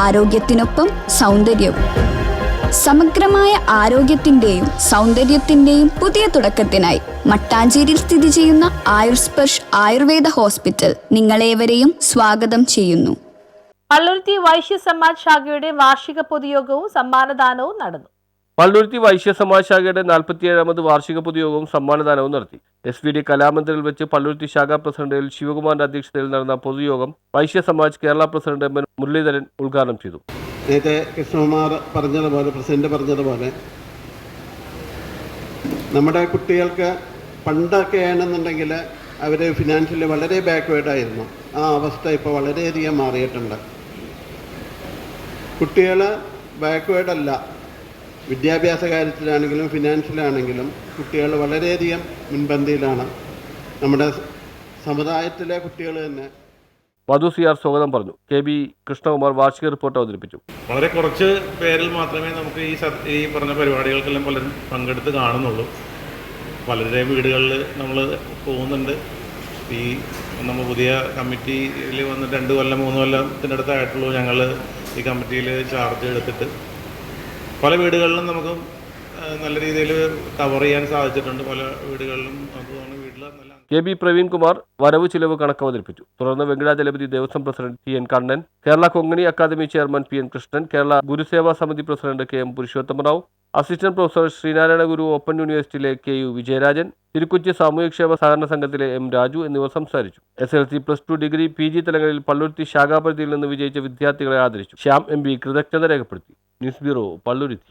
ആരോഗ്യത്തിനൊപ്പം സൗന്ദര്യവും. സമഗ്രമായ ആരോഗ്യത്തിന്റെയും സൗന്ദര്യത്തിന്റെയും പുതിയ തുടക്കത്തിനായി മട്ടാഞ്ചേരിയിൽ സ്ഥിതി ചെയ്യുന്ന ആയുർസ്പർശ് ആയുർവേദ ഹോസ്പിറ്റൽ നിങ്ങളേവരെയും സ്വാഗതം ചെയ്യുന്നു. പള്ളുരുത്തി വൈശ്യ സമാജ് ശാഖയുടെ വാർഷിക പൊതുയോഗവും സമ്മാനദാനവും നടന്നു. പള്ളുരുത്തി വൈശ്യ സമാജ് ശാഖയുടെ 47ാമത് വാർഷിക പൊതുയോഗവും സമ്മാനദാനവും നടത്തി. SVD കലാമന്ദിറിൽ വെച്ച് പള്ളുരുത്തി ശാഖാ പ്രസിഡന്റ് എൽ ശിവകുമാറിന്റെ അധ്യക്ഷതയിൽ നടന്ന പൊതുയോഗം വൈശ്യ സമാജ് കേരള പ്രസിഡന്റ് എം മുരളീധരൻ ഉദ്ഘാടനം ചെയ്തു. നേരത്തെ കൃഷ്ണകുമാർ പ്രസിഡന്റ് പറഞ്ഞതുപോലെ നമ്മുടെ കുട്ടികൾക്ക് പണ്ടൊക്കെ ആണെന്നുണ്ടെങ്കിൽ അവർ ഫിനാൻഷ്യലി വളരെ ബാക്ക്വേർഡായിരുന്നു. ആ അവസ്ഥ ഇപ്പോൾ വളരെയധികം മാറിയിട്ടുണ്ട്. കുട്ടികൾ ബാക്ക്വേർഡല്ല, വിദ്യാഭ്യാസ കാര്യത്തിലാണെങ്കിലും ഫിനാൻഷ്യലാണെങ്കിലും കുട്ടികൾ വളരെയധികം മുൻപന്തിയിലാണ്. നമ്മുടെ സമുദായത്തിലെ കുട്ടികൾ തന്നെ. മധു CR സ്വാഗതം പറഞ്ഞു. KB കൃഷ്ണകുമാർ വാർഷിക റിപ്പോർട്ട് അവതരിപ്പിച്ചു. വളരെ കുറച്ച് പേരിൽ മാത്രമേ നമുക്ക് ഈ പറഞ്ഞ പരിപാടികൾക്കെല്ലാം പലരും പങ്കെടുത്ത് കാണുന്നുള്ളൂ. പലരുടെയും വീടുകളിൽ നമ്മൾ പോകുന്നുണ്ട്. നമ്മൾ പുതിയ കമ്മിറ്റിയിൽ വന്ന് 2 കൊല്ലം 3 കൊല്ലത്തിനടുത്തായിട്ടുള്ളൂ ഞങ്ങൾ ഈ കമ്മിറ്റിയിൽ ചാർജ് എടുത്തിട്ട്. പല വീടുകളിലും നമുക്ക് നല്ല രീതിയിൽ കവർ ചെയ്യാൻ സാധിച്ചിട്ടുണ്ട്. പല വീടുകളിലും നമുക്ക് വീട്ടിൽ നല്ല. KB പ്രവീൺ കുമാർ വരവ് ചിലവ് കണക്ക് അവതരിപ്പിച്ചു. തുടർന്ന് Venkatachalapathy Devaswom president TN Kannan, Kerala Konkani academy chairman PN Krishnan, Kerala Guruseva Samiti president KM Purushothamarao, assistant professor Sreenarayana Guru open യൂണിവേഴ്സിറ്റിയിലെ KU വിജയരാജൻ, തിരുക്കൊച്ചി സാമൂഹ്യക്ഷേമ സഹകരണ സംഘത്തിലെ M രാജു എന്നിവർ സംസാരിച്ചു. SLC, +2, ഡിഗ്രി, PG തലങ്ങളിൽ പള്ളുരുത്തി ശാഖാപരിധിയിൽ നിന്ന് വിജയിച്ച വിദ്യാർത്ഥികളെ ആദരിച്ചു. ശ്യാം MB കൃതജ്ഞത രേഖപ്പെടുത്തി. News bureau, Palluruthy.